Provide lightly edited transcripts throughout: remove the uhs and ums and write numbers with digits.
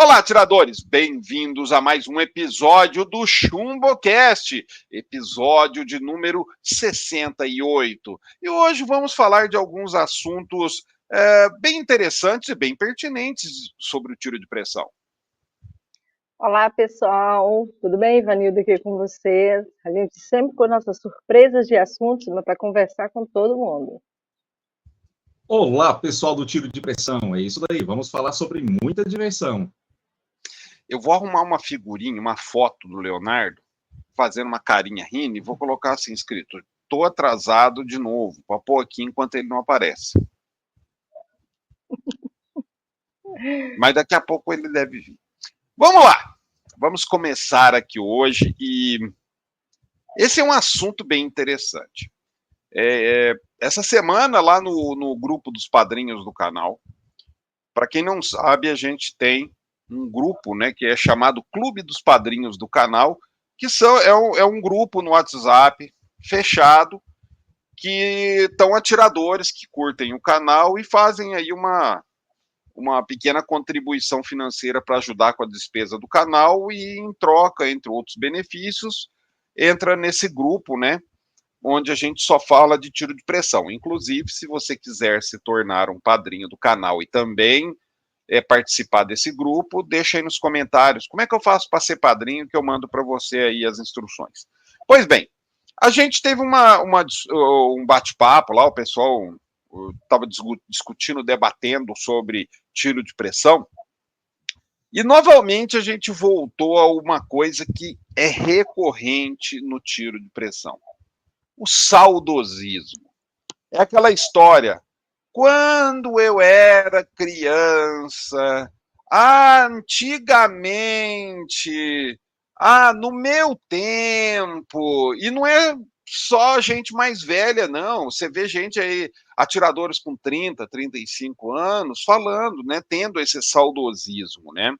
Olá, atiradores! Bem-vindos a mais um episódio do ChumboCast, episódio de número 68. E hoje vamos falar de alguns assuntos bem interessantes e bem pertinentes sobre o tiro de pressão. Olá, pessoal! Tudo bem? Ivanildo aqui com vocês. A gente sempre com nossas surpresas de assuntos para conversar com todo mundo. Olá, pessoal do tiro de pressão. É isso daí. Vamos falar sobre muita diversão. Eu vou arrumar uma figurinha, uma foto do Leonardo, fazendo uma carinha rindo, e vou colocar assim escrito: tô atrasado de novo, para pôr aqui enquanto ele não aparece. Mas daqui a pouco ele deve vir. Vamos lá! Vamos começar aqui hoje, e esse é um assunto bem interessante. Essa semana, lá no grupo dos padrinhos do canal, para quem não sabe, a gente tem um grupo, né, que é chamado Clube dos Padrinhos do canal, que é um grupo no WhatsApp fechado, que estão atiradores que curtem o canal e fazem aí uma pequena contribuição financeira para ajudar com a despesa do canal, e em troca, entre outros benefícios, entra nesse grupo, né, onde a gente só fala de tiro de pressão. Inclusive, se você quiser se tornar um padrinho do canal e também participar desse grupo, deixa aí nos comentários como é que eu faço para ser padrinho, que eu mando para você aí as instruções. Pois bem, a gente teve um bate-papo lá, o pessoal estava discutindo, debatendo sobre tiro de pressão, e novamente a gente voltou a uma coisa que é recorrente no tiro de pressão: o saudosismo. É aquela história: quando eu era criança, antigamente, no meu tempo. E não é só gente mais velha, não. Você vê gente aí, atiradores com 30, 35 anos, falando, né, tendo esse saudosismo, né?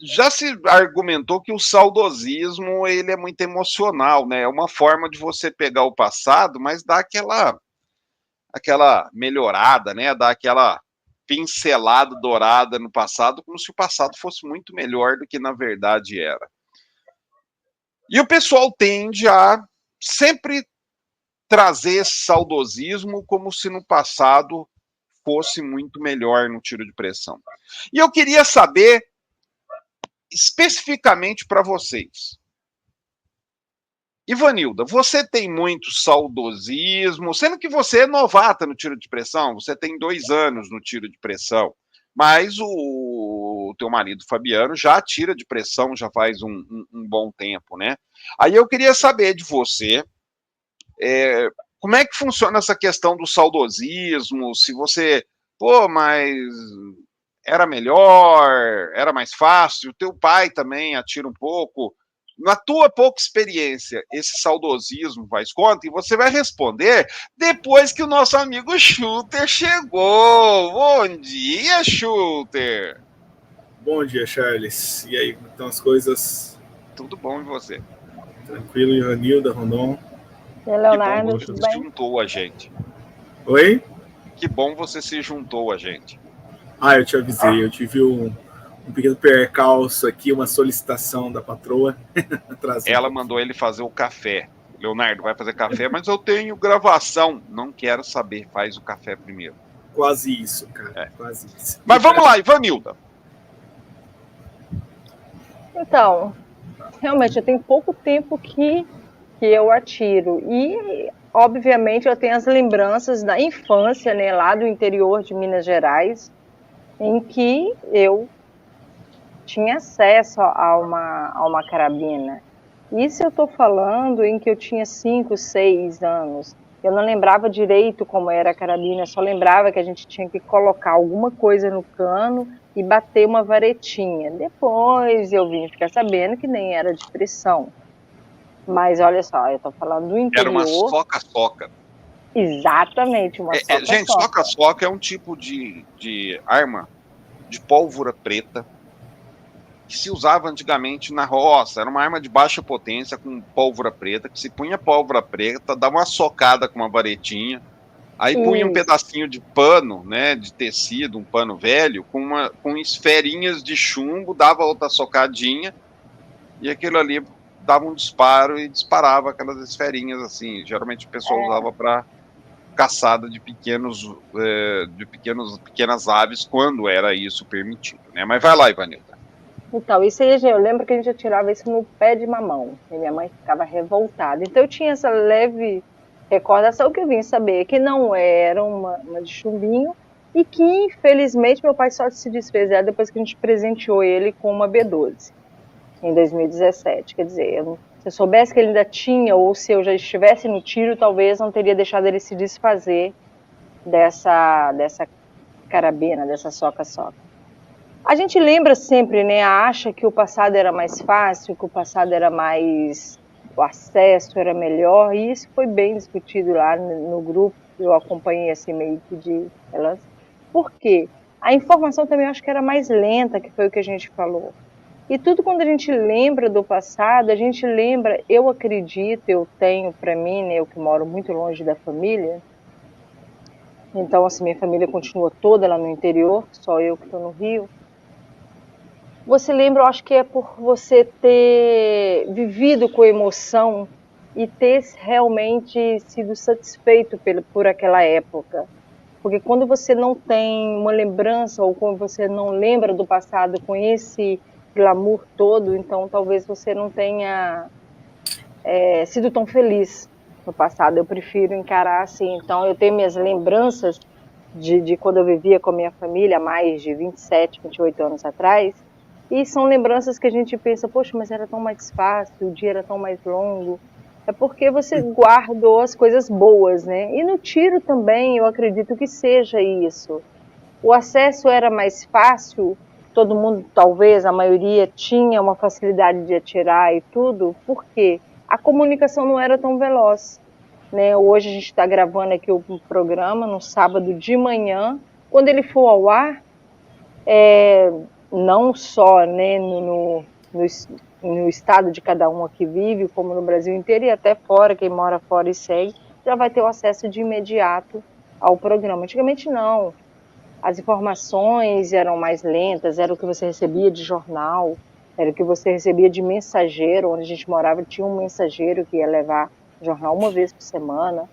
Já se argumentou que o saudosismo, ele é muito emocional, né? É uma forma de você pegar o passado, mas dar aquela melhorada, né? Dar aquela pincelada dourada no passado, como se o passado fosse muito melhor do que na verdade era. E o pessoal tende a sempre trazer esse saudosismo como se no passado fosse muito melhor no tiro de pressão. E eu queria saber especificamente para vocês: Ivanilda, você tem muito saudosismo, sendo que você é novata no tiro de pressão, você tem 2 anos no tiro de pressão, mas o teu marido Fabiano já tira de pressão já faz um bom tempo, né? Aí eu queria saber de você, como é que funciona essa questão do saudosismo, se você, mas era melhor, era mais fácil, o teu pai também atira um pouco. Na tua pouca experiência, esse saudosismo faz conta? E você vai responder depois que o nosso amigo Shooter chegou. Bom dia, Shooter! Bom dia, Charles. E aí, como estão as coisas? Tudo bom, e você? Tranquilo, Ivanilda, Rondon? E Leonardo, que bom tudo você bem? juntou a gente. Oi? Que bom você se juntou a gente. Eu te avisei, eu tive um pequeno percalço aqui, uma solicitação da patroa. Ela mandou ele fazer o café. Leonardo, vai fazer café, mas eu tenho gravação. Não quero saber, faz o café primeiro. Quase isso, cara, quase isso. Mas vamos lá, Ivanilda. Então, realmente, eu tenho pouco tempo que eu atiro. E, obviamente, eu tenho as lembranças da infância, né, lá do interior de Minas Gerais, em que eu tinha acesso a uma carabina. Isso eu estou falando em que eu tinha 5, 6 anos. Eu não lembrava direito como era a carabina, só lembrava que a gente tinha que colocar alguma coisa no cano e bater uma varetinha. Depois eu vim ficar sabendo que nem era de pressão. Mas olha só, eu estou falando do interior. Era uma soca-soca. Exatamente, uma soca-soca. Gente, soca-soca é um tipo de arma de pólvora preta que se usava antigamente na roça. Era uma arma de baixa potência com pólvora preta, que se punha pólvora preta, dava uma socada com uma varetinha Aí punha um Isso. pedacinho de pano, né, de tecido, um pano velho, com esferinhas de chumbo, dava outra socadinha, e aquilo ali dava um disparo e disparava aquelas esferinhas assim. Geralmente o pessoal usava para caçada de pequenas aves, quando era isso permitido, né? Mas vai lá, Ivanilda. Então, isso aí, eu lembro que a gente atirava isso no pé de mamão, e minha mãe ficava revoltada. Então, eu tinha essa leve recordação que eu vim saber que não era uma de chumbinho e que, infelizmente, meu pai só se desfez dela depois que a gente presenteou ele com uma B12 em 2017. Quer dizer, se eu soubesse que ele ainda tinha, ou se eu já estivesse no tiro, talvez não teria deixado ele se desfazer dessa carabina, dessa soca-soca. A gente lembra sempre, né? Acha que o passado era mais fácil, que o passado era mais. O acesso era melhor, e isso foi bem discutido lá no grupo. Eu acompanhei assim meio que de elas. Por quê? A informação também eu acho que era mais lenta, que foi o que a gente falou. E tudo quando a gente lembra do passado, a gente lembra, eu acredito, eu tenho para mim, né, eu que moro muito longe da família, então assim, minha família continua toda lá no interior, só eu que estou no Rio. Você lembra, eu acho que é por você ter vivido com emoção e ter realmente sido satisfeito por aquela época. Porque quando você não tem uma lembrança ou quando você não lembra do passado com esse glamour todo, então talvez você não tenha sido tão feliz no passado. Eu prefiro encarar assim. Então eu tenho minhas lembranças de quando eu vivia com a minha família há mais de 27, 28 anos atrás. E são lembranças que a gente pensa, poxa, mas era tão mais fácil, o dia era tão mais longo. É porque você guardou as coisas boas, né? E no tiro também, eu acredito que seja isso. O acesso era mais fácil, todo mundo, talvez, a maioria, tinha uma facilidade de atirar e tudo, porque a comunicação não era tão veloz. Né? Hoje a gente está gravando aqui o programa no sábado de manhã. Quando ele for ao ar, não só né, no estado de cada um aqui vive, como no Brasil inteiro e até fora, quem mora fora e segue, já vai ter o acesso de imediato ao programa. Antigamente não. As informações eram mais lentas, era o que você recebia de jornal, era o que você recebia de mensageiro, onde a gente morava tinha um mensageiro que ia levar jornal uma vez por semana.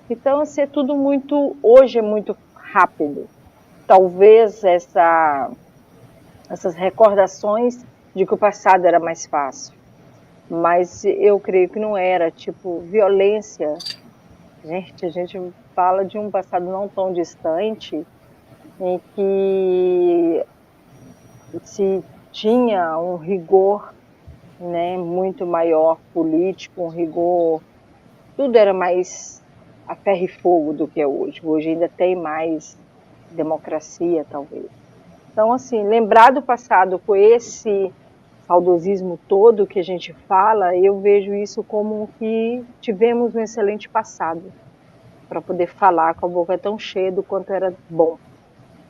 Então, assim, é tudo muito, hoje é muito rápido. Talvez essas recordações de que o passado era mais fácil. Mas eu creio que não era, tipo, violência. Gente, a gente fala de um passado não tão distante, em que se tinha um rigor, né, muito maior político, um rigor, tudo era mais a ferro e fogo do que é hoje. Hoje ainda tem mais democracia, talvez. Então, assim, lembrar do passado com esse saudosismo todo que a gente fala, eu vejo isso como que tivemos um excelente passado para poder falar com a boca tão cheia do quanto era bom.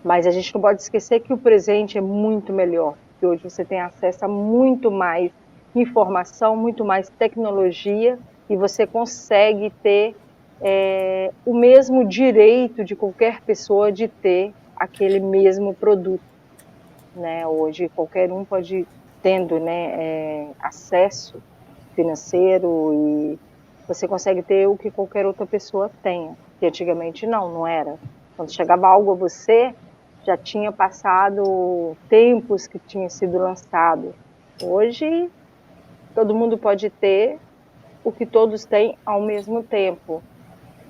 Mas a gente não pode esquecer que o presente é muito melhor, que hoje você tem acesso a muito mais informação, muito mais tecnologia, e você consegue ter o mesmo direito de qualquer pessoa de ter aquele mesmo produto. Né? Hoje qualquer um pode, tendo né, acesso financeiro, e você consegue ter o que qualquer outra pessoa tenha, que antigamente não era. Quando chegava algo a você, já tinha passado tempos que tinha sido lançado. Hoje, todo mundo pode ter o que todos têm ao mesmo tempo.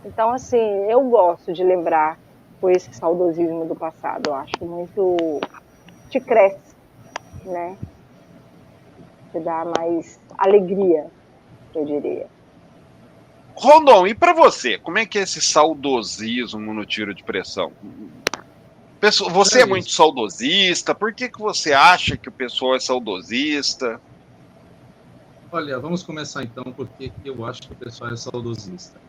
Então, assim, eu gosto de lembrar com esse saudosismo do passado. Eu acho muito... te cresce, né? Te dá mais alegria, eu diria. Rondon, e para você, como é que é esse saudosismo no tiro de pressão? Você é muito saudosista? Por que você acha que o pessoal é saudosista? Olha, vamos começar então porque eu acho que o pessoal é saudosista.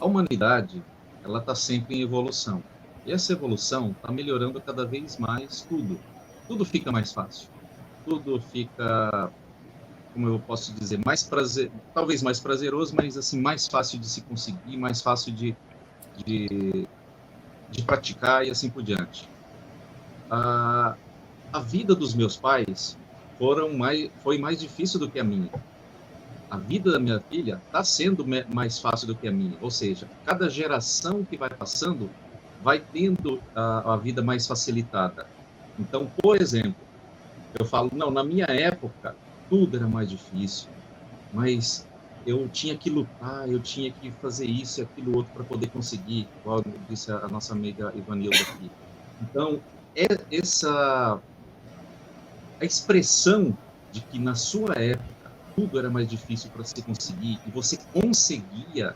A humanidade, ela está sempre em evolução. E essa evolução está melhorando cada vez mais tudo. Tudo fica mais fácil. Tudo fica, como eu posso dizer, talvez mais prazeroso, mas assim mais fácil de se conseguir, mais fácil de de praticar e assim por diante. A vida dos meus pais foi mais difícil do que a minha. A vida da minha filha está sendo mais fácil do que a minha. Ou seja, cada geração que vai passando vai tendo a vida mais facilitada. Então, por exemplo, eu falo, não, na minha época, tudo era mais difícil, mas eu tinha que lutar, eu tinha que fazer isso e aquilo outro para poder conseguir, igual disse a nossa amiga Ivanilda aqui. Então, a expressão de que na sua época tudo era mais difícil para se conseguir e você conseguia,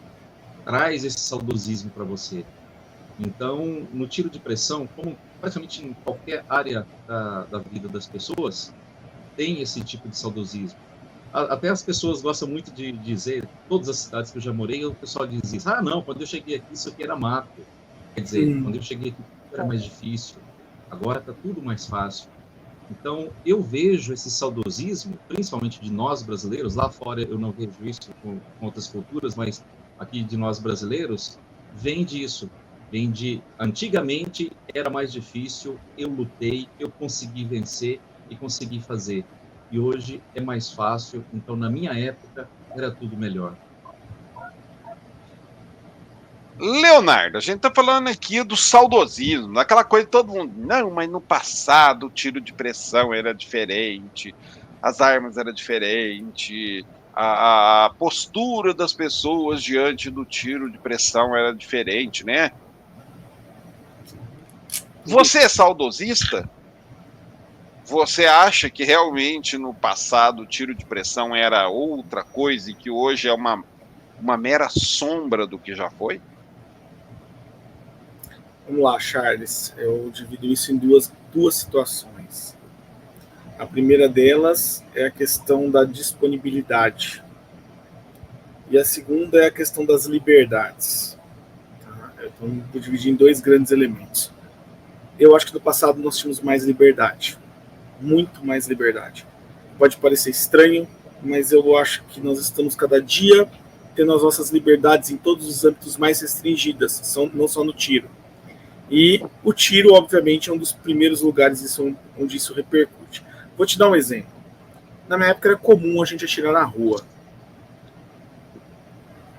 traz esse saudosismo para você. Então, no tiro de pressão, como praticamente em qualquer área da vida das pessoas, tem esse tipo de saudosismo. Até as pessoas gostam muito de dizer, todas as cidades que eu já morei, o pessoal diz isso, não, quando eu cheguei aqui, isso aqui era mato. Quer dizer, quando eu cheguei aqui, tudo era mais difícil. Agora está tudo mais fácil. Então, eu vejo esse saudosismo, principalmente de nós brasileiros, lá fora eu não vejo isso com outras culturas, mas aqui de nós brasileiros, vem disso. Vem de, antigamente era mais difícil, eu lutei, eu consegui vencer e consegui fazer. E hoje é mais fácil, então na minha época era tudo melhor. Leonardo, a gente está falando aqui do saudosismo, daquela coisa de todo mundo, não, mas no passado o tiro de pressão era diferente, as armas eram diferentes, a postura das pessoas diante do tiro de pressão era diferente, né? Você é saudosista? Você acha que realmente no passado o tiro de pressão era outra coisa e que hoje é uma mera sombra do que já foi? Vamos lá, Charles. Eu divido isso em duas situações. A primeira delas é a questão da disponibilidade. E a segunda é a questão das liberdades. Tá? Então, vou dividir em dois grandes elementos. Eu acho que no passado nós tínhamos mais liberdade. Muito mais liberdade. Pode parecer estranho, mas eu acho que nós estamos cada dia tendo as nossas liberdades em todos os âmbitos mais restringidas, não só no tiro. E o tiro, obviamente, é um dos primeiros lugares onde isso repercute. Vou te dar um exemplo. Na minha época era comum a gente atirar na rua.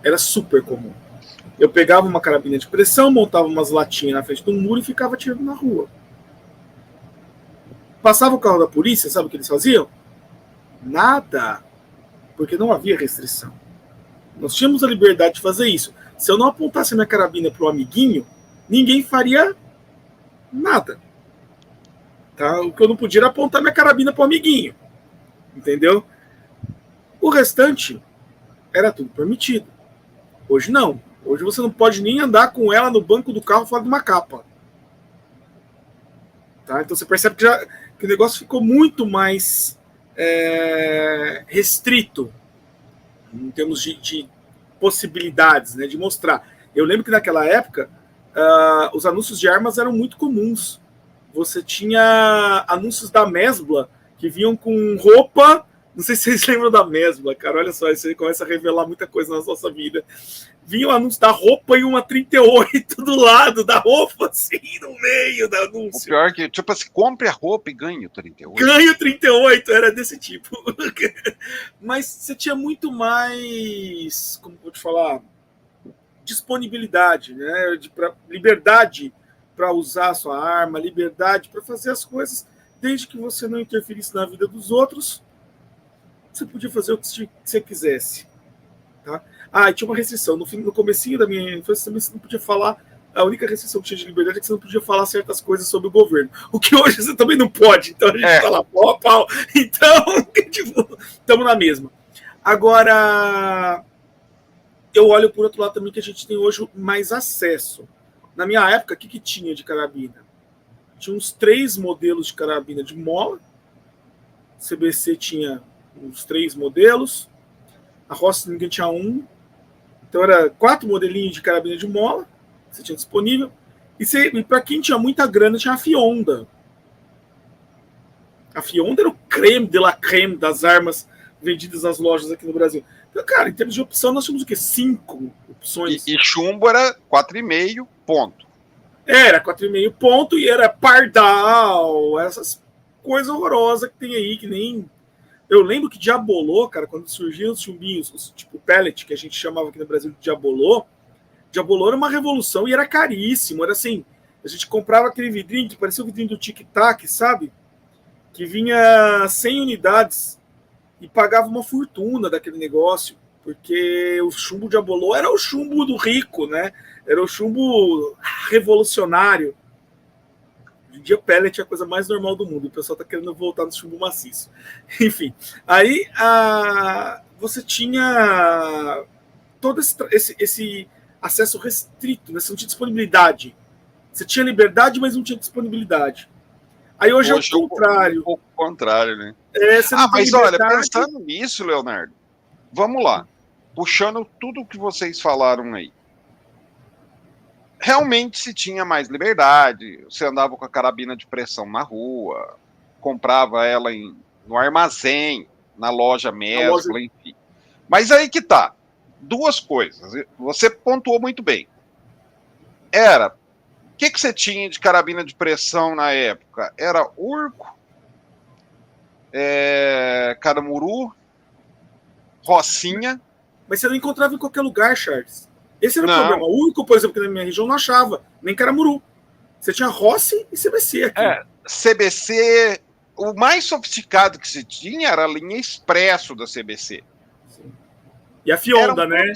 Era super comum. Eu pegava uma carabina de pressão, montava umas latinhas na frente do muro e ficava atirando na rua. Passava o carro da polícia, sabe o que eles faziam? Nada. Porque não havia restrição. Nós tínhamos a liberdade de fazer isso. Se eu não apontasse minha carabina para o amiguinho, ninguém faria nada. Tá? O que eu não podia era apontar minha carabina para o amiguinho. Entendeu? O restante era tudo permitido. Hoje não. Hoje você não pode nem andar com ela no banco do carro fora de uma capa. Tá? Então você percebe que o negócio ficou muito mais restrito em termos de possibilidades, né, de mostrar. Eu lembro que naquela época os anúncios de armas eram muito comuns. Você tinha anúncios da Mesbla que vinham com roupa. Não sei se vocês lembram da Mesbla, cara. Olha só, isso aí começa a revelar muita coisa na nossa vida. Vinha o anúncio da roupa e uma 38 do lado da roupa, assim, no meio do anúncio. O pior é que, tipo assim, compre a roupa e ganhe o 38. Ganhe o 38, era desse tipo. Mas você tinha muito mais, como vou te falar, disponibilidade, né? Liberdade para usar a sua arma, liberdade para fazer as coisas, desde que você não interferisse na vida dos outros. Você podia fazer o que você quisesse. Tá? E tinha uma restrição. No comecinho da minha infância, você não podia falar. A única restrição que tinha de liberdade é que você não podia falar certas coisas sobre o governo. O que hoje você também não pode. Então a gente tá lá, pau. Então, tipo, estamos na mesma. Agora, eu olho por outro lado também que a gente tem hoje mais acesso. Na minha época, o que tinha de carabina? Tinha uns 3 modelos de carabina de mola. CBC tinha uns 3 modelos, a Roça ninguém tinha 1, então era 4 modelinhos de carabina de mola que você tinha disponível, e para quem tinha muita grana tinha a Fionda. A Fionda era o creme de la creme das armas vendidas nas lojas aqui no Brasil. Cara, em termos de opção, nós tínhamos o quê? 5 opções. E chumbo era 4,5 ponto. Era 4,5 ponto e era pardal, essas coisas horrorosas que tem aí, que nem... Eu lembro que diabolô, cara, quando surgiram os chumbinhos, tipo pellet, que a gente chamava aqui no Brasil de diabolô era uma revolução e era caríssimo. Era assim, a gente comprava aquele vidrinho que parecia o vidrinho do Tic Tac, sabe? Que vinha 100 unidades e pagava uma fortuna daquele negócio, porque o chumbo diabolô era o chumbo do rico, né? Era o chumbo revolucionário. Hoje em dia, pellet é a coisa mais normal do mundo. O pessoal está querendo voltar no chumbo maciço. Enfim, aí você tinha todo esse acesso restrito, né? Você não tinha disponibilidade. Você tinha liberdade, mas não tinha disponibilidade. Aí hoje é o contrário. Um pouco contrário, né? Mas olha, pensando nisso, Leonardo, vamos lá. Puxando tudo o que vocês falaram aí. Realmente se tinha mais liberdade, você andava com a carabina de pressão na rua, comprava ela no armazém, na loja mescla, enfim. Mas aí que tá. 2 coisas. Você pontuou muito bem. O que você tinha de carabina de pressão na época? Era urco, caramuru, rocinha. Mas você não encontrava em qualquer lugar, Charles. Esse era o problema. O urco, por exemplo, que na minha região não achava, nem caramuru. Você tinha Rossi e CBC aqui. CBC, o mais sofisticado que se tinha era a linha Expresso da CBC. Sim. E a Fionda, né?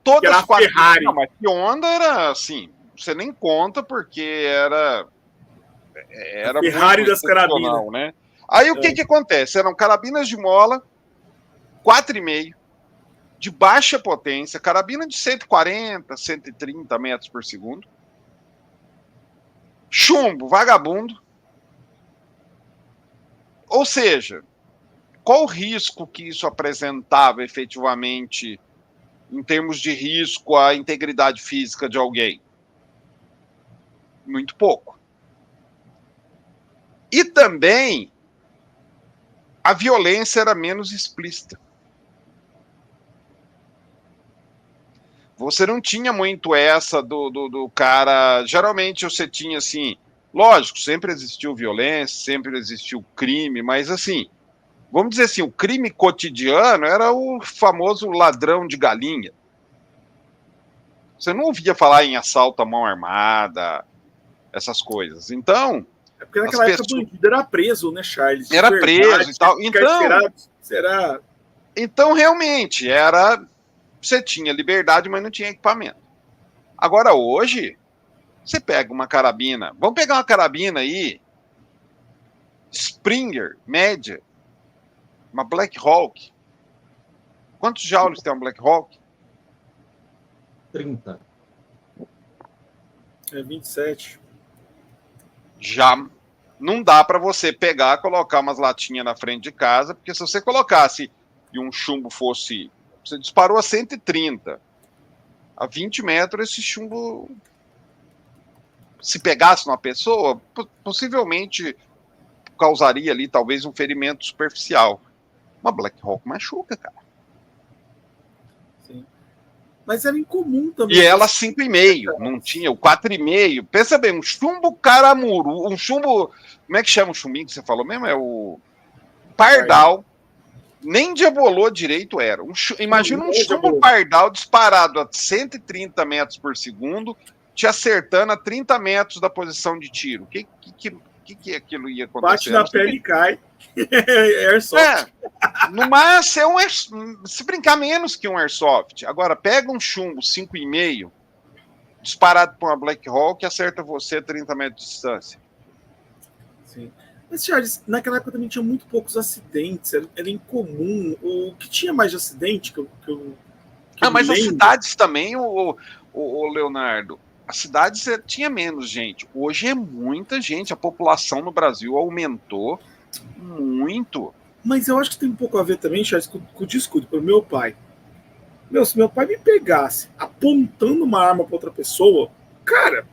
Todas as quatro. Ferrari. Não, mas Fionda era assim, você nem conta porque era a Ferrari das carabinas, né? Aí o que acontece? Eram carabinas de mola 4,5 de baixa potência, carabina de 140, 130 metros por segundo, chumbo vagabundo. Ou seja, qual o risco que isso apresentava efetivamente em termos de risco à integridade física de alguém? Muito pouco. E também a violência era menos explícita. Você não tinha muito essa do cara... Geralmente você tinha assim... Lógico, sempre existiu violência, sempre existiu crime, mas assim... Vamos dizer assim, o crime cotidiano era o famoso ladrão de galinha. Você não ouvia falar em assalto à mão armada, essas coisas. Então... É porque naquela época o bandido era preso, né, Charles? Era preso e tal. Então, realmente, você tinha liberdade, mas não tinha equipamento. Agora, hoje, você pega uma carabina. Vamos pegar uma carabina aí, Springer, média, uma Black Hawk. Quantos joules tem uma Black Hawk? 30. 27. Já não dá para você pegar, colocar umas latinhas na frente de casa, porque se você colocasse e um chumbo fosse... Você disparou a 130. A 20 metros, esse chumbo, se pegasse numa pessoa, possivelmente causaria ali talvez um ferimento superficial. Uma Black Hawk machuca, cara. Sim. Mas era incomum também. E ela 5,5, não tinha o 4,5. Pensa bem, um chumbo caramuru, um chumbo... Como é que chama o chumbinho que você falou mesmo? É o pardal. Nem diabolô direito era. Imagina um chumbo pardal disparado a 130 metros por segundo, te acertando a 30 metros da posição de tiro. O que aquilo ia acontecer? Bate na pele e cai. Airsoft. No máximo, se brincar menos que um airsoft. Agora, pega um chumbo 5,5, disparado por uma Black Hawk, e acerta você a 30 metros de distância. Sim. Mas, Charles, naquela época também tinha muito poucos acidentes, era incomum. O que tinha mais de acidente mas as cidades também, o Leonardo, as cidades tinha menos gente. Hoje é muita gente, a população no Brasil aumentou muito. Mas eu acho que tem um pouco a ver também, Charles, com o descuido pelo meu pai. Se meu pai me pegasse apontando uma arma para outra pessoa, cara,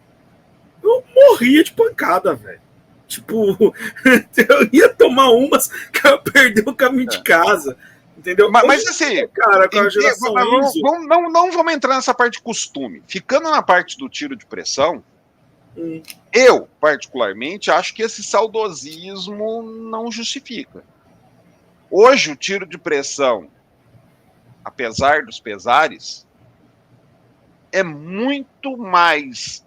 eu morria de pancada, velho. Tipo, eu ia tomar umas que eu ia perder o caminho de casa. Entendeu? Mas assim, cara, com a geração ISO... não vamos entrar nessa parte de costume. Ficando na parte do tiro de pressão, Hum. eu, particularmente, acho que esse saudosismo não justifica. Hoje, o tiro de pressão, apesar dos pesares, é muito mais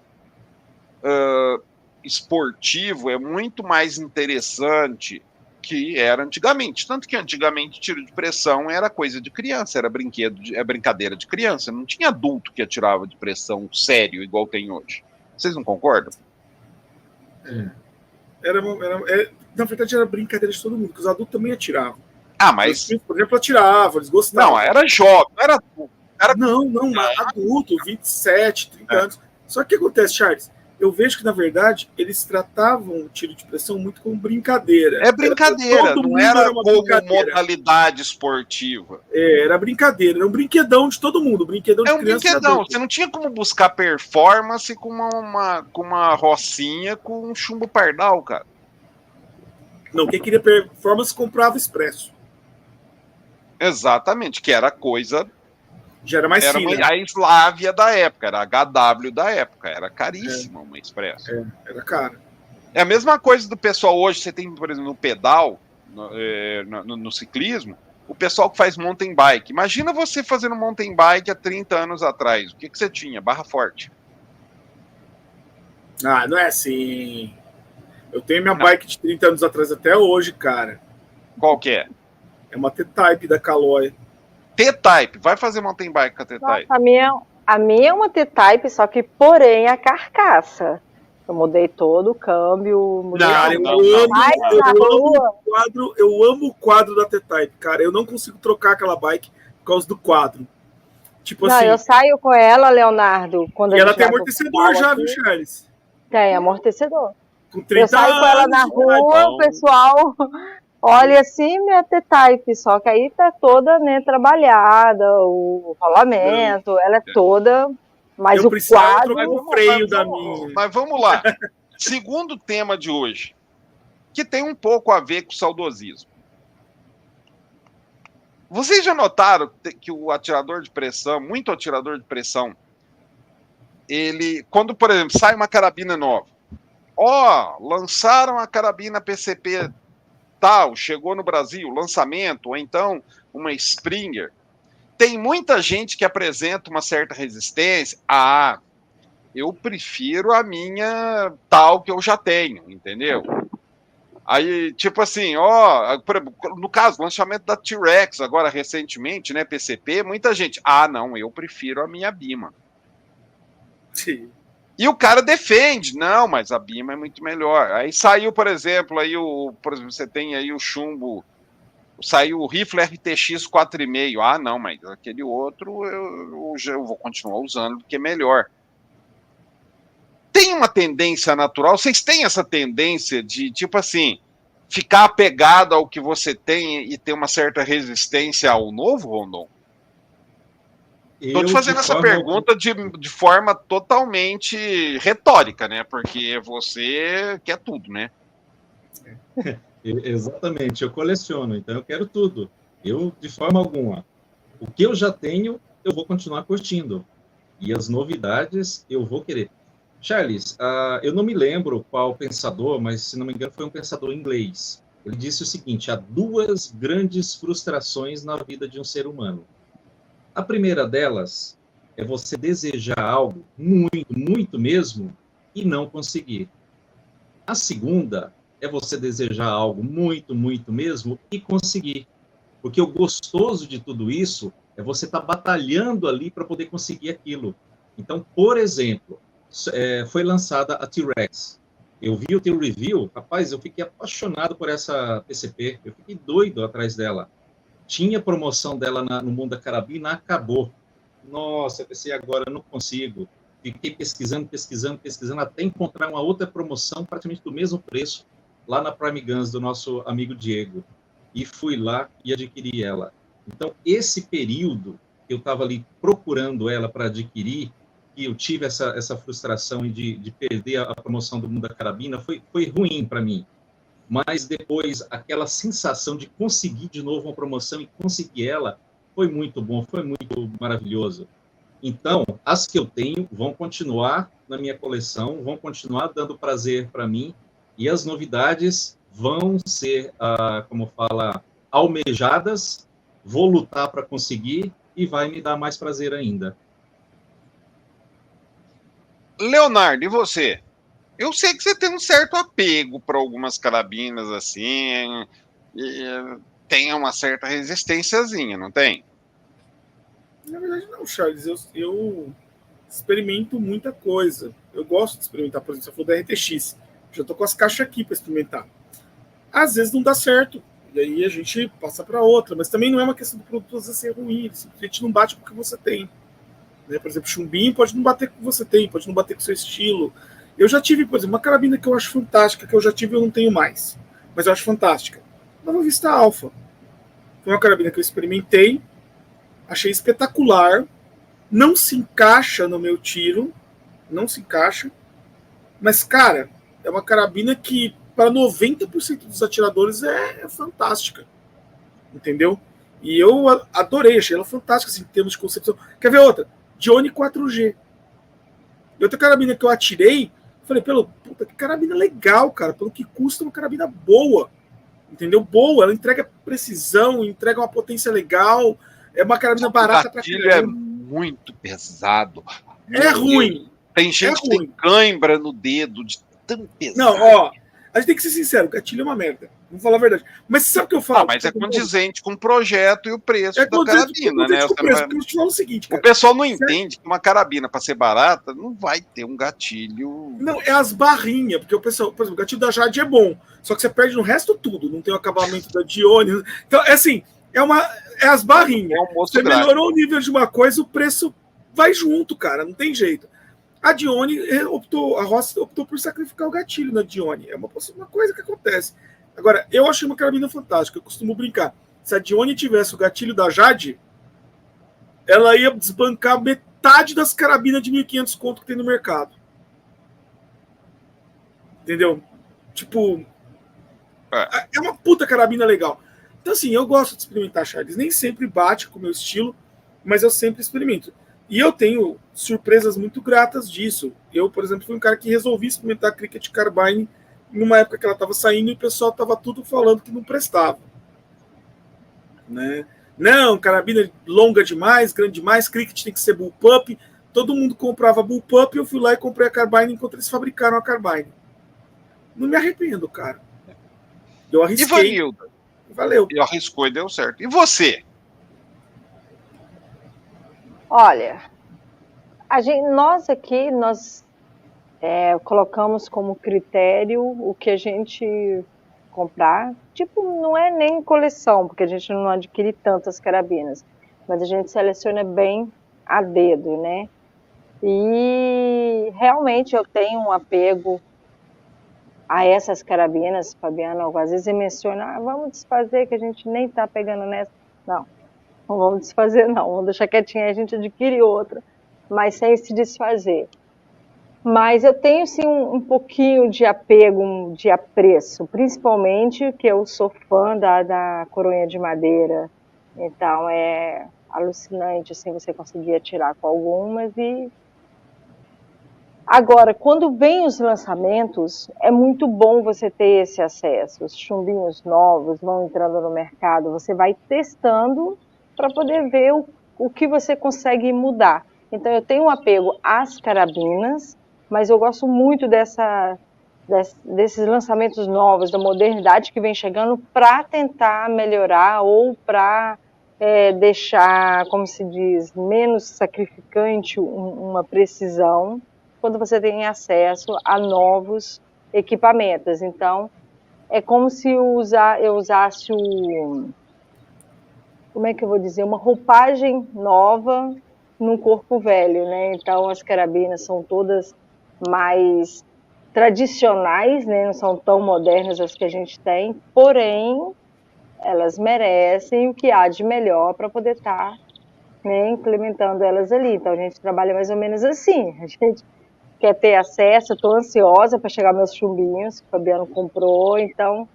esportivo, é muito mais interessante que era antigamente. Tanto que antigamente tiro de pressão era coisa de criança, era brincadeira de criança. Não tinha adulto que atirava de pressão sério, igual tem hoje. Vocês não concordam? Na verdade, era brincadeira de todo mundo, porque os adultos também atiravam. Ah, mas... Os filhos, por exemplo, atiravam, eles gostavam. Não, era jovem, não era adulto. Não, adulto, 27, 30 anos. Só que o que acontece, Charles? Eu vejo que, na verdade, eles tratavam o tiro de pressão muito como brincadeira. É brincadeira, não era como modalidade esportiva. Era brincadeira, era um brinquedão de todo mundo, brinquedão de criança. É um brinquedão, você não tinha como buscar performance com uma rocinha com um chumbo pardal, cara. Não, quem queria performance comprava Expresso. Exatamente, que era coisa... Já era mais fina. A Slávia da época, era a HW da época, era caríssima uma Expresso. Era caro. É a mesma coisa do pessoal hoje, você tem, por exemplo, no pedal, no ciclismo, o pessoal que faz mountain bike. Imagina você fazendo mountain bike há 30 anos atrás. O que você tinha? Barra forte. Ah, não é assim. Eu tenho minha bike de 30 anos atrás até hoje, cara. Qual que é? É uma T-Type da Caloi. T-Type, vai fazer mountain bike com a T-Type. A minha é uma T-Type, só que porém a carcaça. Eu mudei todo o câmbio. Eu amo o quadro da T-Type, cara. Eu não consigo trocar aquela bike por causa do quadro. Tipo assim. Eu saio com ela, Leonardo. E ela tem amortecedor já, viu, Charles? Tem amortecedor. Com 30 eu saio com ela na rua, o pessoal olha assim, minha T-Type, só que aí tá toda, né, trabalhada, o rolamento, ela é toda, mas o quadro... o freio da minha. Mas vamos lá. Segundo tema de hoje, que tem um pouco a ver com o saudosismo. Vocês já notaram que o atirador de pressão, muito atirador de pressão, ele, quando, por exemplo, sai uma carabina nova, lançaram a carabina PCP tal, chegou no Brasil, lançamento, ou então uma Springer. Tem muita gente que apresenta uma certa resistência. Eu prefiro a minha tal que eu já tenho, entendeu? Aí, tipo assim, no caso, lançamento da T-Rex, agora recentemente, né, PCP, muita gente, não, eu prefiro a minha Bima. Sim. E o cara defende, não, mas a Bima é muito melhor. Aí saiu, por exemplo, você tem aí o chumbo, saiu o rifle RTX 4,5. Não, mas aquele outro eu vou continuar usando porque é melhor. Tem uma tendência natural, vocês têm essa tendência de, tipo assim, ficar apegado ao que você tem e ter uma certa resistência ao novo, Rondon? Estou te fazendo essa pergunta de forma totalmente retórica, né? Porque você quer tudo, né? Exatamente, eu coleciono, então eu quero tudo. Eu, de forma alguma, o que eu já tenho, eu vou continuar curtindo. E as novidades, eu vou querer. Charles, eu não me lembro qual pensador, mas, se não me engano, foi um pensador inglês. Ele disse o seguinte: há duas grandes frustrações na vida de um ser humano. A primeira delas é você desejar algo muito, muito mesmo e não conseguir. A segunda é você desejar algo muito, muito mesmo e conseguir. Porque o gostoso de tudo isso é você estar batalhando ali para poder conseguir aquilo. Então, por exemplo, foi lançada a T-Rex. Eu vi o teu review, rapaz, eu fiquei apaixonado por essa PCP, eu fiquei doido atrás dela. Tinha promoção dela no mundo da carabina, acabou. Nossa, eu pensei, agora eu não consigo. Fiquei pesquisando, até encontrar uma outra promoção praticamente do mesmo preço, lá na Prime Guns, do nosso amigo Diego. E fui lá e adquiri ela. Então, esse período que eu estava ali procurando ela para adquirir, e eu tive essa frustração de perder a promoção do mundo da carabina, foi ruim para mim. mas depois aquela sensação de conseguir de novo uma promoção e conseguir ela foi muito bom, foi muito maravilhoso. Então, as que eu tenho vão continuar na minha coleção, vão continuar dando prazer para mim, e as novidades vão ser, como fala, almejadas, vou lutar para conseguir e vai me dar mais prazer ainda. Leonardo, e você? Eu sei que você tem um certo apego para algumas carabinas assim, e tem uma certa resistênciazinha, não tem? Na verdade, não, Charles. Eu experimento muita coisa. Eu gosto de experimentar, por exemplo, se eu for da RTX. Já tô com as caixas aqui para experimentar. Às vezes não dá certo. E aí a gente passa para outra. Mas também não é uma questão do produto às vezes ser ruim. A gente não bate com o que você tem. Né? Por exemplo, chumbinho pode não bater com o que você tem, pode não bater com o seu estilo. Eu já tive, por exemplo, uma carabina que eu acho fantástica, que eu já tive e eu não tenho mais. Mas eu acho fantástica. Nova Vista Alpha. Foi uma carabina que eu experimentei, achei espetacular, não se encaixa no meu tiro, não se encaixa, mas, cara, é uma carabina que, para 90% dos atiradores, é fantástica, entendeu? E eu adorei, achei ela fantástica, assim, em termos de concepção. Quer ver outra? Dione 4G. E outra carabina que eu atirei, falei, puta, que carabina legal, cara, pelo que custa, uma carabina boa, entendeu? Boa, ela entrega precisão, entrega uma potência legal, é uma carabina barata pra caramba. É muito pesado. É ruim. Tem gente que tem cãibra no dedo de tão pesado. Não, ó, a gente tem que ser sincero, o gatilho é uma merda. Vamos falar a verdade. Mas sabe o que eu falo? Mas é condizente com o projeto e o preço da carabina, né? Eu te falo o seguinte, cara. O pessoal não entende que uma carabina, para ser barata, não vai ter um gatilho. Não, é as barrinhas, porque o pessoal, por exemplo, o gatilho da Jade é bom, só que você perde no resto tudo, não tem o acabamento da Dione. Então, é assim, é as barrinhas. Você melhorou o nível de uma coisa, o preço vai junto, cara, não tem jeito. A Dione a Ross optou por sacrificar o gatilho na Dione. É uma coisa que acontece. Agora, eu achei uma carabina fantástica, eu costumo brincar. Se a Dione tivesse o gatilho da Jade, ela ia desbancar metade das carabinas de 1.500 conto que tem no mercado. Entendeu? Tipo, é uma puta carabina legal. Então, assim, eu gosto de experimentar, Charles. Nem sempre bate com o meu estilo, mas eu sempre experimento. E eu tenho surpresas muito gratas disso. Eu, por exemplo, fui um cara que resolvi experimentar a Cricket Carbine numa época que ela estava saindo e o pessoal estava tudo falando que não prestava. Né? Não, carabina longa demais, grande demais, Cricket tem que ser bullpup. Todo mundo comprava bullpup e eu fui lá e comprei a Carbine enquanto eles fabricaram a Carbine. Não me arrependo, cara. Eu arrisquei. E valeu. E arriscou e deu certo. E você? Olha, nós aqui, colocamos como critério o que a gente comprar. Tipo, não é nem coleção, porque a gente não adquire tantas carabinas, mas a gente seleciona bem a dedo, né? E realmente eu tenho um apego a essas carabinas, Fabiano. Às vezes você menciona, vamos desfazer, que a gente nem tá pegando nessa. Não vamos desfazer, não. Vamos deixar quietinha, a gente adquire outra, mas sem se desfazer. Mas eu tenho, sim, um pouquinho de apego, de apreço, principalmente que eu sou fã da coronha de madeira. Então, é alucinante, assim, você conseguir atirar com algumas. E agora, quando vem os lançamentos, é muito bom você ter esse acesso. Os chumbinhos novos vão entrando no mercado, você vai testando para poder ver o que você consegue mudar. Então, eu tenho um apego às carabinas, mas eu gosto muito desses lançamentos novos, da modernidade que vem chegando, para tentar melhorar ou para deixar, como se diz, menos sacrificante uma precisão, quando você tem acesso a novos equipamentos. Então, é como se eu usasse como é que eu vou dizer, uma roupagem nova num corpo velho, né? Então, as carabinas são todas mais tradicionais, né? Não são tão modernas as que a gente tem, porém, elas merecem o que há de melhor para poder estar, né, implementando elas ali. Então, a gente trabalha mais ou menos assim. A gente quer ter acesso, estou ansiosa para chegar meus chumbinhos, que o Fabiano comprou, então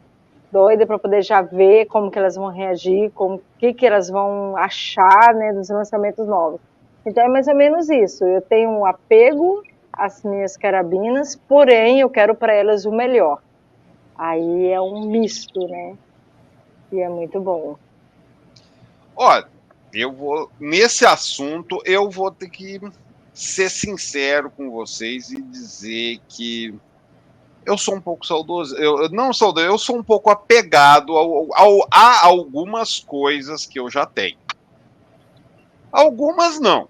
doida para poder já ver como que elas vão reagir, como que elas vão achar, né, dos lançamentos novos. Então é mais ou menos isso. Eu tenho um apego às minhas carabinas, porém eu quero para elas o melhor. Aí é um misto, né? E é muito bom. Olha, nesse assunto, eu vou ter que ser sincero com vocês e dizer que eu sou um pouco saudoso. Eu sou um pouco apegado a algumas coisas que eu já tenho. Algumas não.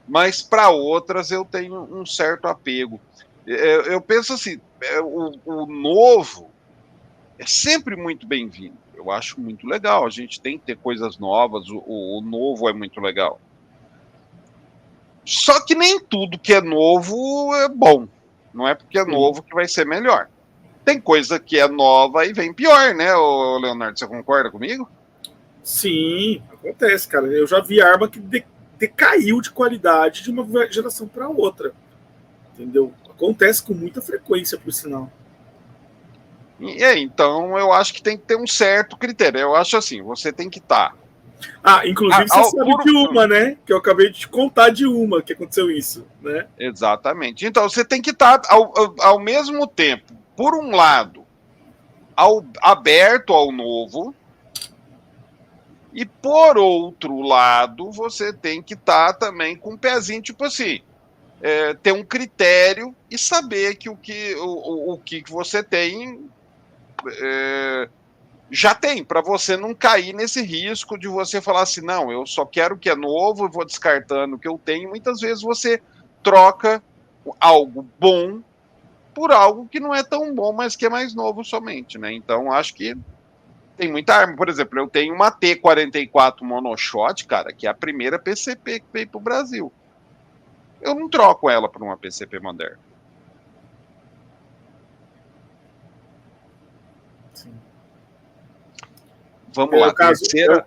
Mas para outras eu tenho um certo apego. Eu penso assim, o novo é sempre muito bem-vindo. Eu acho muito legal. A gente tem que ter coisas novas. O novo é muito legal. Só que nem tudo que é novo é bom. Não é porque é novo que vai ser melhor. Tem coisa que é nova e vem pior, né, Leonardo? Você concorda comigo? Sim, acontece, cara. Eu já vi arma que decaiu de qualidade de uma geração para outra. Entendeu? Acontece com muita frequência, por sinal. Então eu acho que tem que ter um certo critério. Eu acho assim, você tem que estar. Inclusive você sabe de uma, né? Que eu acabei de te contar de uma que aconteceu isso, né? Exatamente. Então você tem que estar ao mesmo tempo, por um lado, aberto ao novo, e por outro lado, você tem que estar também com um pezinho, tipo assim, ter um critério e saber que o que você tem já tem, para você não cair nesse risco de você falar assim, não, eu só quero o que é novo, vou descartando o que eu tenho. Muitas vezes você troca algo bom por algo que não é tão bom, mas que é mais novo somente, né? Então, acho que tem muita arma. Por exemplo, eu tenho uma T-44 monoshot, cara, que é a primeira PCP que veio pro Brasil. Eu não troco ela por uma PCP moderna. Sim. Vamos lá, terceira.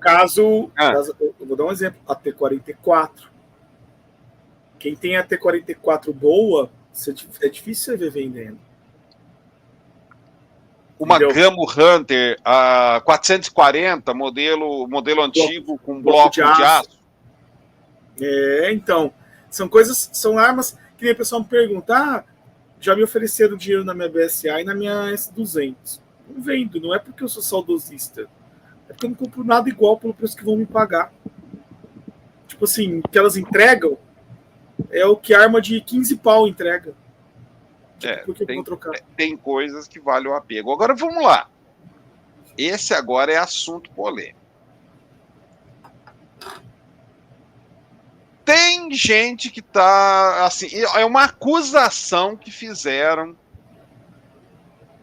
Eu vou dar um exemplo. A T-44. Quem tem a T-44 boa, é difícil você ver vendendo. Uma Gamo Hunter, a 440, modelo antigo, com bloco de aço. Então, são armas que nem o pessoal me pergunta, já me ofereceram dinheiro na minha BSA e na minha S200. Não vendo, não é porque eu sou saudosista, é porque eu não compro nada igual pelo preço que vão me pagar. Tipo assim, o que elas entregam é o que a arma de 15 pau entrega. Porque eu vou trocar. Tem coisas que valem o apego. Agora vamos lá. Esse agora é assunto polêmico. Tem gente que tá assim, é uma acusação que fizeram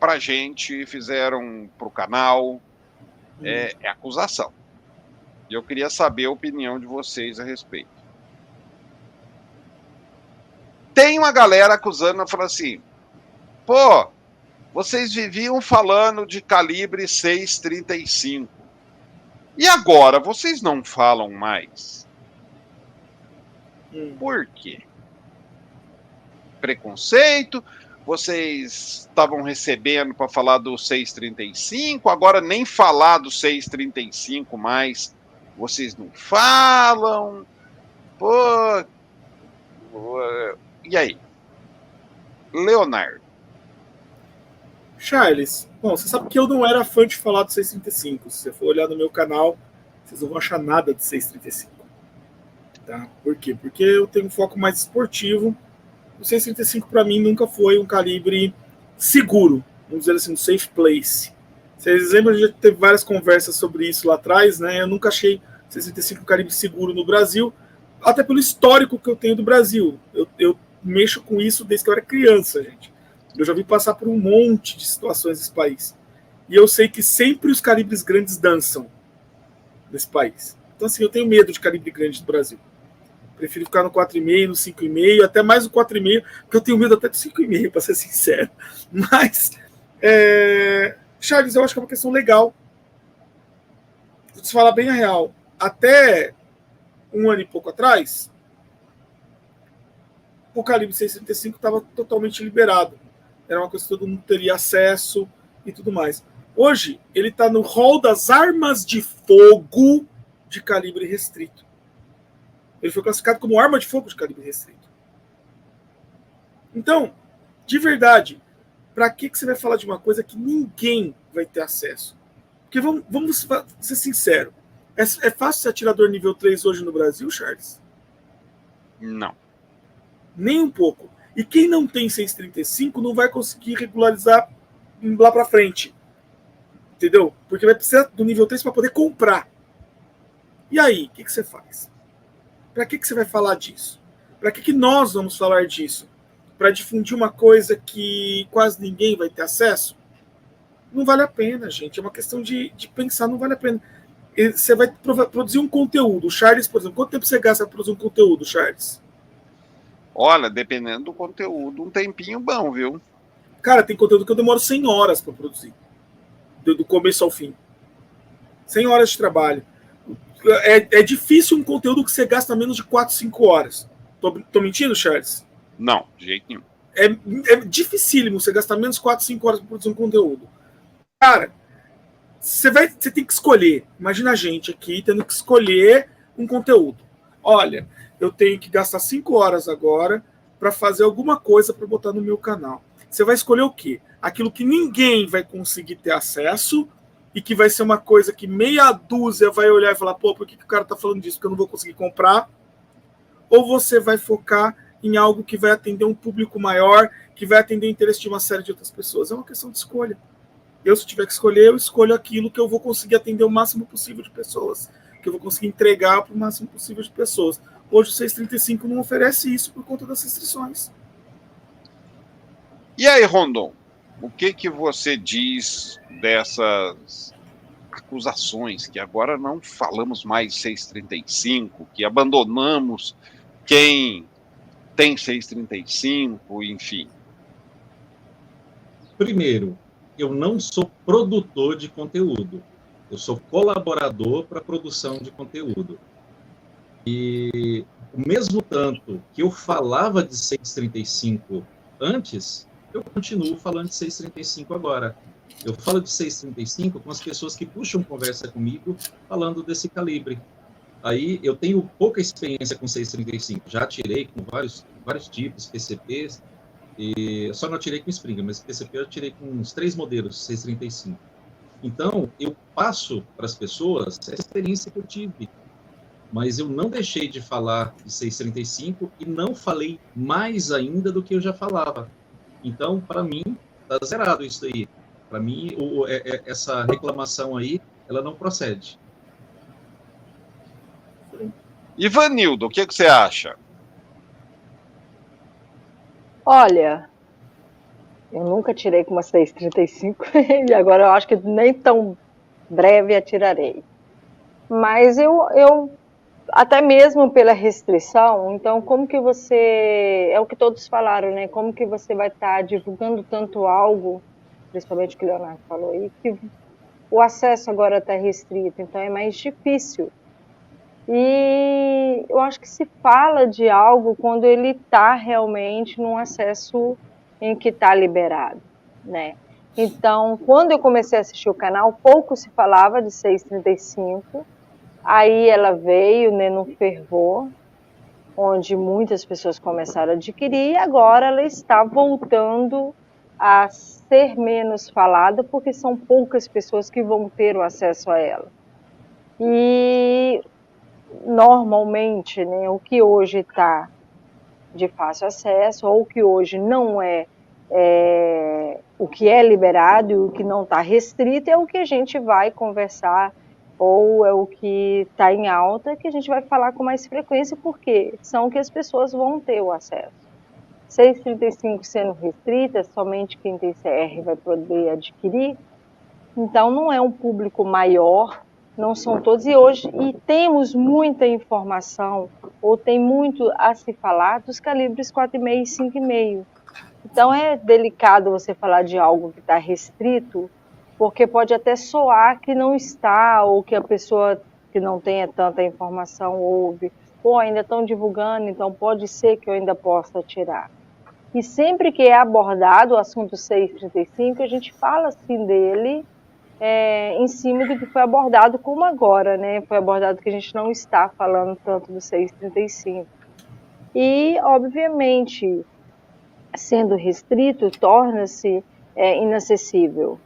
pra gente, fizeram pro canal. É acusação. E eu queria saber a opinião de vocês a respeito. Tem uma galera acusando, falando assim, pô, vocês viviam falando de calibre 6,35. E agora, vocês não falam mais? Por quê? Preconceito? Vocês estavam recebendo para falar do 6,35, agora nem falar do 6,35 mais, vocês não falam? Pô... E aí? Leonardo. Charles, bom, você sabe que eu não era fã de falar do 635. Se você for olhar no meu canal, vocês não vão achar nada de 635. Tá? Por quê? Porque eu tenho um foco mais esportivo. O 635 para mim nunca foi um calibre seguro, vamos dizer assim, um safe place. Vocês lembram, a gente teve várias conversas sobre isso lá atrás, né? Eu nunca achei 635 um calibre seguro no Brasil, até pelo histórico que eu tenho do Brasil. Eu mexo com isso desde que eu era criança, gente. Eu já vi passar por um monte de situações nesse país. E eu sei que sempre os calibres grandes dançam nesse país. Então, assim, eu tenho medo de calibre grande do Brasil. Prefiro ficar no 4,5, no 5,5, até mais no 4,5, porque eu tenho medo até do 5,5, para ser sincero. Mas, Charles, eu acho que é uma questão legal. Vou te falar bem a real. Até um ano e pouco atrás, o calibre 635 estava totalmente liberado. Era uma coisa que todo mundo teria acesso e tudo mais. Hoje, ele está no rol das armas de fogo de calibre restrito. Ele foi classificado como arma de fogo de calibre restrito. Então, de verdade, para que você vai falar de uma coisa que ninguém vai ter acesso? Porque vamos ser sinceros. É fácil ser atirador nível 3 hoje no Brasil, Charles? Não. Nem um pouco. E quem não tem 635 não vai conseguir regularizar lá para frente. Entendeu? Porque vai precisar do nível 3 para poder comprar. E aí, o que você faz? Para que você vai falar disso? Para que nós vamos falar disso? Para difundir uma coisa que quase ninguém vai ter acesso? Não vale a pena, gente. É uma questão de pensar, não vale a pena. Você vai produzir um conteúdo. Charles, por exemplo, quanto tempo você gasta para produzir um conteúdo, Charles? Olha, dependendo do conteúdo, um tempinho bom, viu? Cara, tem conteúdo que eu demoro 100 horas para produzir. Do começo ao fim. 100 horas de trabalho. É difícil um conteúdo que você gasta menos de 4, 5 horas. Tô mentindo, Charles? Não, de jeito nenhum. É dificílimo você gastar menos de 4, 5 horas para produzir um conteúdo. Cara, você tem que escolher. Imagina a gente aqui tendo que escolher um conteúdo. Olha, eu tenho que gastar 5 horas agora para fazer alguma coisa para botar no meu canal. Você vai escolher o quê? Aquilo que ninguém vai conseguir ter acesso e que vai ser uma coisa que meia dúzia vai olhar e falar, pô, por que o cara tá falando disso? Porque eu não vou conseguir comprar. Ou você vai focar em algo que vai atender um público maior, que vai atender o interesse de uma série de outras pessoas. É uma questão de escolha. Se tiver que escolher, eu escolho aquilo que eu vou conseguir atender o máximo possível de pessoas, que eu vou conseguir entregar para o máximo possível de pessoas. Hoje o 635 não oferece isso por conta das restrições. E aí, Rondon, o que você diz dessas acusações, que agora não falamos mais 635, que abandonamos quem tem 635, enfim? Primeiro, eu não sou produtor de conteúdo. Eu sou colaborador para a produção de conteúdo. E o mesmo tanto que eu falava de 635 antes, eu continuo falando de 635 agora. Eu falo de 635 com as pessoas que puxam conversa comigo falando desse calibre. Aí eu tenho pouca experiência com 635. Já tirei com vários tipos, PCPs, e só não tirei com Springer, mas PCP eu tirei com uns 3 modelos 635. Então, eu passo para as pessoas a experiência que eu tive. Mas eu não deixei de falar de 635 e não falei mais ainda do que eu já falava. Então, para mim, está zerado isso aí. Para mim, essa reclamação aí, ela não procede. Ivanildo, o que você acha? Olha, eu nunca tirei com uma 635 e agora eu acho que nem tão breve atirarei. Mas eu até mesmo pela restrição, então como que você, é o que todos falaram, né? Como que você vai estar divulgando tanto algo, principalmente o que o Leonardo falou aí, que o acesso agora está restrito, então é mais difícil. E eu acho que se fala de algo quando ele está realmente num acesso em que está liberado, né? Então, quando eu comecei a assistir o canal, pouco se falava de 635, aí ela veio, né, num fervor, onde muitas pessoas começaram a adquirir, e agora ela está voltando a ser menos falada, porque são poucas pessoas que vão ter o acesso a ela. E normalmente, né, o que hoje está de fácil acesso, ou o que hoje não o que é liberado e o que não está restrito, é o que a gente vai conversar, ou é o que está em alta, que a gente vai falar com mais frequência, porque são que as pessoas vão ter o acesso. 635 sendo restrita, somente quem tem CR vai poder adquirir, então não é um público maior, não são todos, e temos muita informação, ou tem muito a se falar dos calibres 4,5 e 5,5. Então é delicado você falar de algo que está restrito, porque pode até soar que não está, ou que a pessoa que não tenha tanta informação ouve, ou ainda estão divulgando, então pode ser que eu ainda possa tirar. E sempre que é abordado o assunto 635, a gente fala assim dele, em cima do que foi abordado como agora, né? Foi abordado que a gente não está falando tanto do 635. E, obviamente, sendo restrito, torna-se inacessível.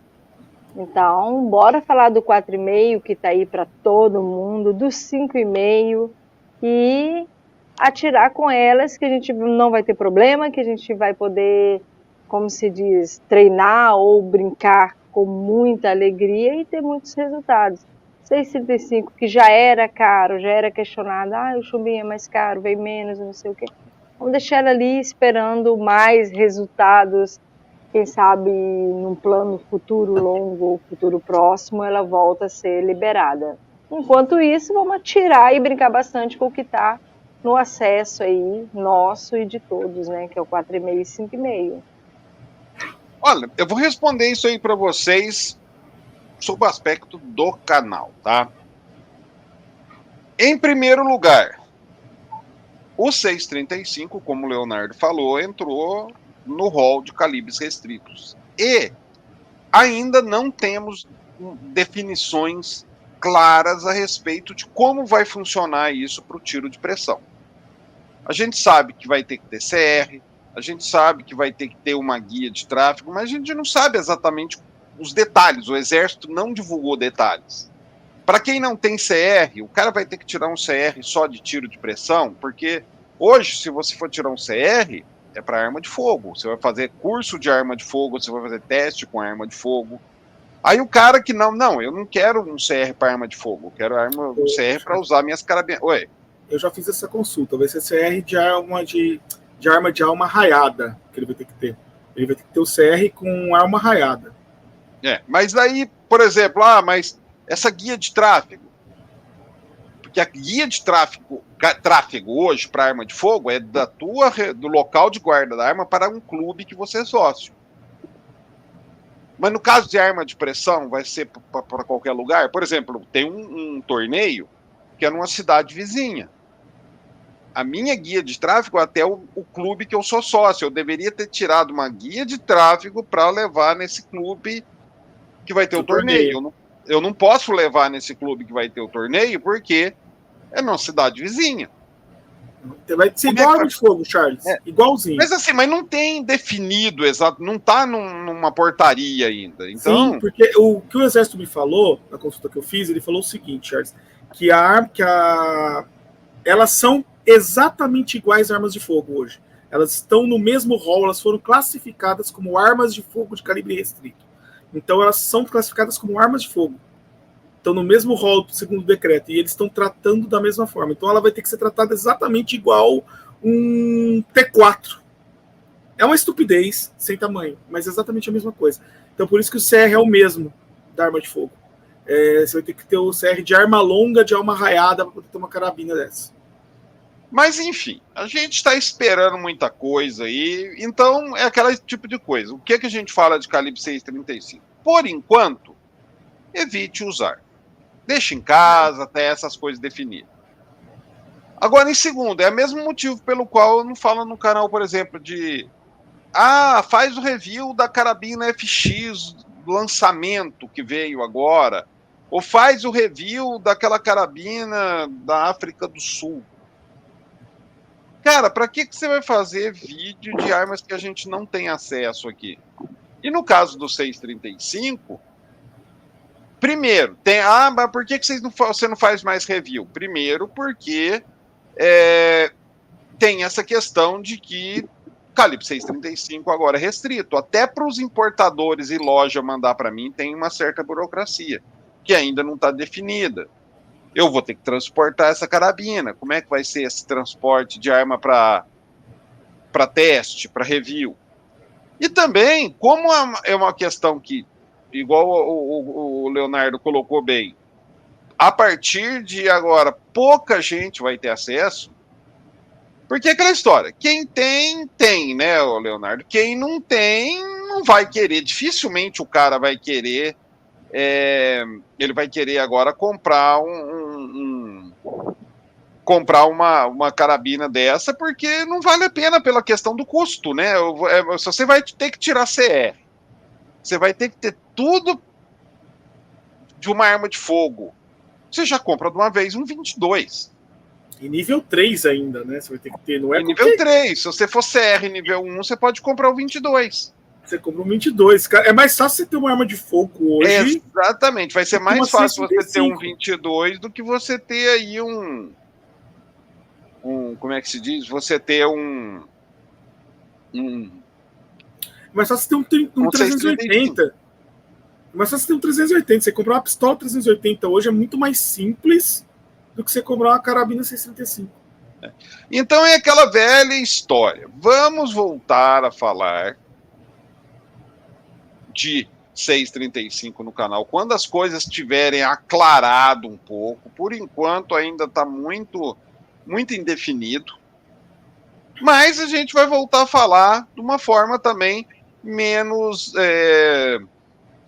Então, bora falar do 4,5, que está aí para todo mundo, do 5,5, e atirar com elas, que a gente não vai ter problema, que a gente vai poder, como se diz, treinar ou brincar com muita alegria e ter muitos resultados. 6,35, que já era caro, já era questionado, o chumbinho é mais caro, vem menos, não sei o quê. Vamos deixar ela ali esperando mais resultados. Quem sabe num plano futuro longo ou futuro próximo ela volta a ser liberada. Enquanto isso, vamos atirar e brincar bastante com o que está no acesso aí, nosso e de todos, né? Que é o 4,5 e 5,5. Olha, eu vou responder isso aí para vocês sob o aspecto do canal, tá? Em primeiro lugar, o 635, como o Leonardo falou, entrou no rol de calibres restritos. E ainda não temos definições claras a respeito de como vai funcionar isso para o tiro de pressão. A gente sabe que vai ter que ter CR, a gente sabe que vai ter que ter uma guia de tráfego, mas a gente não sabe exatamente os detalhes. O Exército não divulgou detalhes. Para quem não tem CR, o cara vai ter que tirar um CR só de tiro de pressão, porque hoje, se você for tirar um CR, é para arma de fogo. Você vai fazer curso de arma de fogo, você vai fazer teste com arma de fogo. Aí o cara que não, eu não quero um CR para arma de fogo, eu quero um CR para usar minhas carabinas. Oi. Eu já fiz essa consulta, vai ser CR de arma de alma raiada que ele vai ter que ter. Ele vai ter que ter o CR com arma raiada. Mas aí, por exemplo, mas essa guia de tráfego, porque a guia de tráfego hoje para arma de fogo é do local de guarda da arma para um clube que você é sócio. Mas no caso de arma de pressão, vai ser para qualquer lugar. Por exemplo, tem um torneio que é numa cidade vizinha. A minha guia de tráfego é até o clube que eu sou sócio. Eu deveria ter tirado uma guia de tráfego para levar nesse clube que vai ter o torneio. Eu não posso levar nesse clube que vai ter o torneio porque é numa cidade vizinha. Vai ser igual arma de fogo, Charles. Igualzinho. Mas não tem definido exato, não está numa portaria ainda. Então... Sim, porque o que o Exército me falou, na consulta que eu fiz, ele falou o seguinte, Charles, que elas são exatamente iguais a armas de fogo hoje. Elas estão no mesmo rol, elas foram classificadas como armas de fogo de calibre restrito. Então elas são classificadas como armas de fogo. Estão no mesmo rol, segundo o decreto, e eles estão tratando da mesma forma. Então ela vai ter que ser tratada exatamente igual um T4. É uma estupidez, sem tamanho, mas é exatamente a mesma coisa. Então por isso que o CR é o mesmo da arma de fogo. Você vai ter que ter o CR de arma longa, de arma raiada, para poder ter uma carabina dessa. Mas, enfim, a gente está esperando muita coisa aí, então é aquele tipo de coisa. O que a gente fala de calibre 6,35? Por enquanto, evite usar. Deixe em casa até essas coisas definidas. Agora, em segundo, é o mesmo motivo pelo qual eu não falo no canal, por exemplo, de faz o review da carabina FX do lançamento que veio agora, ou faz o review daquela carabina da África do Sul. Cara, para que você vai fazer vídeo de armas que a gente não tem acesso aqui? E no caso do 635, primeiro, mas por que você não faz mais review? Primeiro, porque tem essa questão de que calibre 635 agora é restrito. Até para os importadores e loja mandar para mim tem uma certa burocracia, que ainda não está definida. Eu vou ter que transportar essa carabina. Como é que vai ser esse transporte de arma para teste, para review? E também, como é uma questão que, igual o Leonardo colocou bem, a partir de agora, pouca gente vai ter acesso, porque é aquela história, quem tem, né, Leonardo? Quem não tem, não vai querer, dificilmente o cara vai querer, ele vai querer agora comprar comprar uma carabina dessa, porque não vale a pena pela questão do custo, né? Você vai ter que tirar CR, você vai ter que ter tudo de uma arma de fogo, você já compra de uma vez um 22. E nível 3 ainda, né? Você vai ter que ter, não é E nível 3, se você for CR nível 1, você pode comprar o 22. Você compra um 22. Cara, é mais fácil você ter uma arma de fogo hoje. Exatamente, vai ser uma mais fácil você ter um 65. 22 do que você ter aí um como é que se diz? Você ter um Mas só você ter um 380. Mas só você ter um 380. Você comprar uma pistola 380 hoje é muito mais simples do que você comprar uma carabina 635. Então é aquela velha história. Vamos voltar a falar de 635 no canal quando as coisas tiverem aclarado um pouco. Por enquanto ainda está muito indefinido. Mas a gente vai voltar a falar de uma forma também menos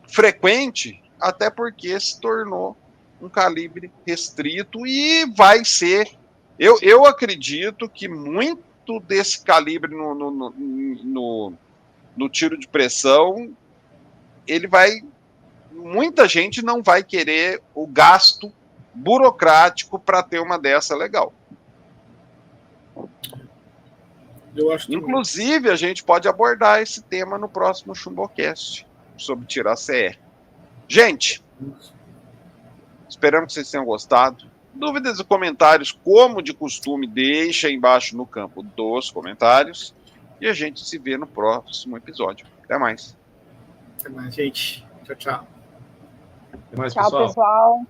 frequente, até porque se tornou um calibre restrito e vai ser. Eu acredito que muito desse calibre no tiro de pressão, ele vai. Muita gente não vai querer o gasto burocrático para ter uma dessa legal. Eu acho Inclusive, a gente pode abordar esse tema no próximo Chumbocast, sobre tirar CR. Gente, esperamos que vocês tenham gostado. Dúvidas e comentários, como de costume, deixa aí embaixo no campo dos comentários. E a gente se vê no próximo episódio. Até mais. Até mais, gente. Tchau, tchau. Até mais, Tchau, pessoal.